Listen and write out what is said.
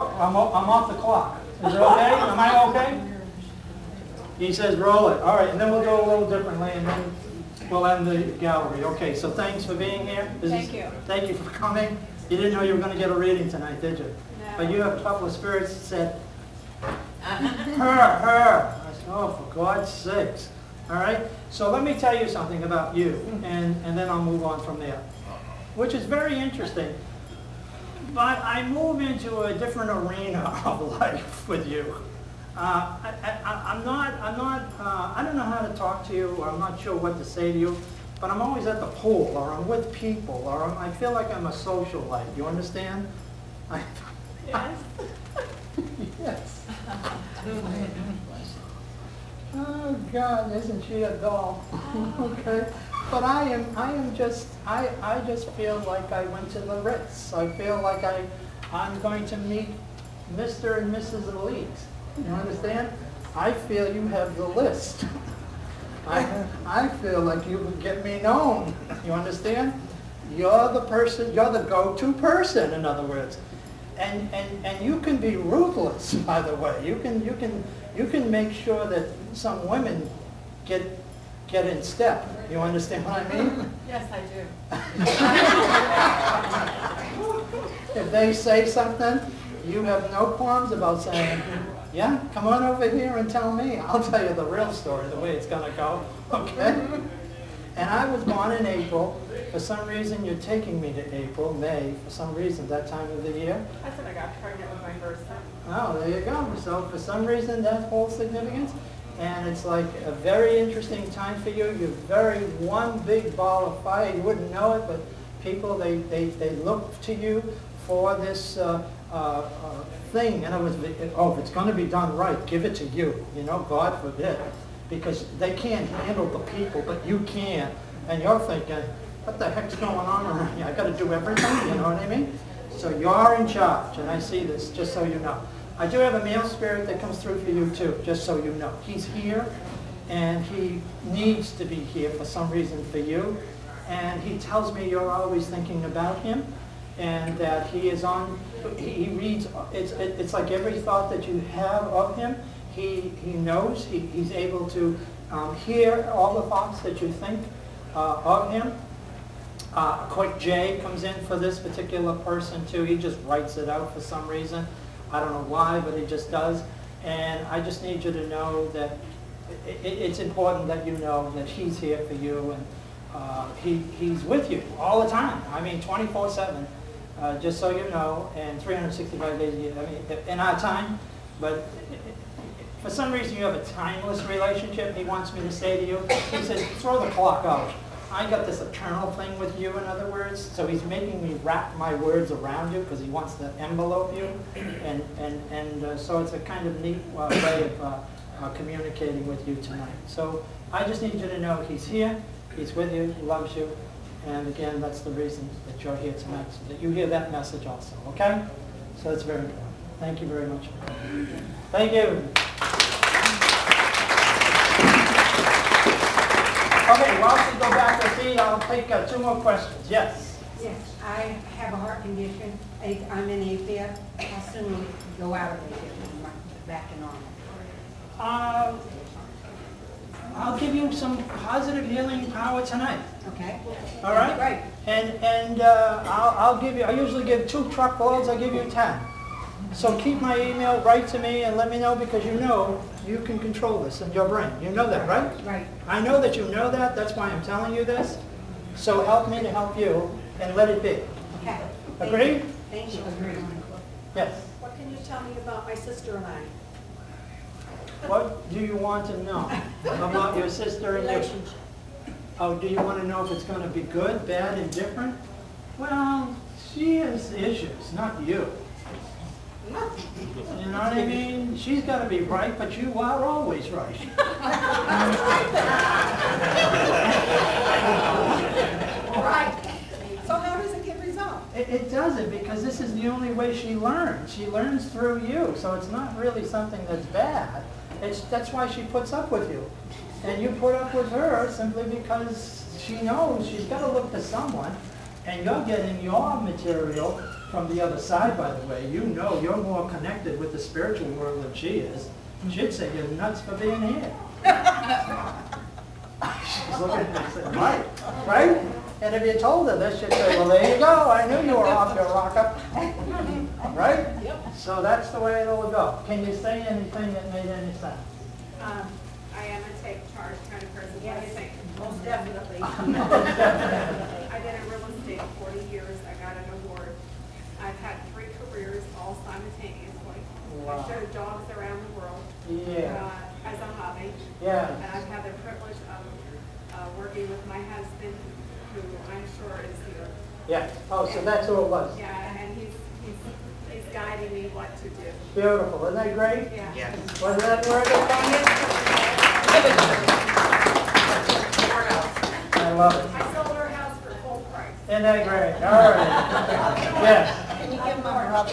I'm off the clock. Is it okay? Am I okay? He says roll it. All right, and then we'll do a little differently, and then we'll end the gallery. Okay, so thanks for being here. Thank you. Thank you for coming. You didn't know you were going to get a reading tonight, did you? No. But you have a couple of spirits that said, her. I said, oh, for God's sakes. All right? So let me tell you something about you, and then I'll move on from there, which is very interesting. But I move into a different arena of life with you. I don't know how to talk to you, or I'm not sure what to say to you, but I'm always at the pool, or I'm with people, or I feel like I'm a socialite. You understand? Yes. Yes. Oh God, isn't she a doll? Okay. But I just feel like I went to the Ritz. I feel like I'm going to meet Mr. and Mrs. Elite. You understand? I feel you have the list. I feel like you would get me known. You understand? You're the person, you're the go-to person, in other words. And you can be ruthless, by the way. You can make sure that some women get in step. You understand what I mean? Yes, I do. If they say something, you have no qualms about saying, yeah, come on over here and tell me. I'll tell you the real story, the way it's going to go. Okay? And I was born in April. For some reason, you're taking me to April, May, for some reason, that time of the year. I said I got pregnant with my first son. Oh, there you go. So for some reason, that holds significance. And it's like a very interesting time for you. You're very one big ball of fire. You wouldn't know it, but people, they look to you for this thing. And if it's going to be done right, give it to you. You know, God forbid. Because they can't handle the people, but you can. And you're thinking, what the heck's going on around here? I got to do everything, you know what I mean? So you're in charge, and I see this, just so you know. I do have a male spirit that comes through for you too, just so you know. He's here, and he needs to be here for some reason for you. And he tells me you're always thinking about him, and that he is on, he reads, it's like every thought that you have of him, he knows, he's able to hear all the thoughts that you think of him. Quick J comes in for this particular person too. He just writes it out for some reason. I don't know why, but he just does. And I just need you to know that it's important that you know that he's here for you, and he's with you all the time. I mean, 24/7, just so you know, and 365 days a year. I mean, in our time, but for some reason you have a timeless relationship. He wants me to say to you, he says, throw the clock out. I got this eternal thing with you, in other words, so he's making me wrap my words around you because he wants to envelope you, and so it's a kind of neat way of communicating with you tonight. So I just need you to know he's here, he's with you, he loves you, and again, that's the reason that you're here tonight, so that you hear that message also, okay? So it's very important. Thank you very much. Thank you. Okay, while we go back to see, I'll take 2 more questions. Yes? Yes, I have a heart condition. I'm an atheist. How soon will it go out of it and back to normal? I'll give you some positive healing power tonight. Okay. All right? Great. And I'll give you, I usually give 2 truckloads, I give you 10. So keep my email, write to me, and let me know, because you know you can control this in your brain. You know that, right? Right. I know that you know that. That's why I'm telling you this. So help me to help you, and let it be. Okay. Agreed? Thank you. Agreed. Yes. What can you tell me about my sister and I? What do you want to know about your sister and you? Relationship. Oh, do you want to know if it's going to be good, bad, indifferent? Well, she has issues, not you. You know what I mean? She's got to be right, but you are always right. Right. So how does it get resolved? It doesn't, because this is the only way she learns. She learns through you, so it's not really something that's bad. That's why she puts up with you. And you put up with her simply because she knows she's got to look to someone, and you're getting your material from the other side, by the way, you know you're more connected with the spiritual world than she is. She'd say you're nuts for being here. She's looking at me and saying, right, right? And if you told her this, she'd say, well, there you go, I knew you were off your rocker. Right? Yep. So that's the way it'll go. Can you say anything that made any sense? I am a take charge kind of person. What do you Yes, think? most definitely. I did in real estate 40 years. I got an award. I've had 3 careers all simultaneously. Wow. I showed dogs around the world Yeah, as a hobby. yeah. And I've had the privilege of working with my husband, who I'm sure is here. Yeah. Oh, so that's who it was. Yeah, and he's guiding me what to do. Beautiful. Isn't that great? Yeah. Yes. Was that where it I love it. I sold our house for full price. Isn't that great? All right. Yes. Can you give them a rubber?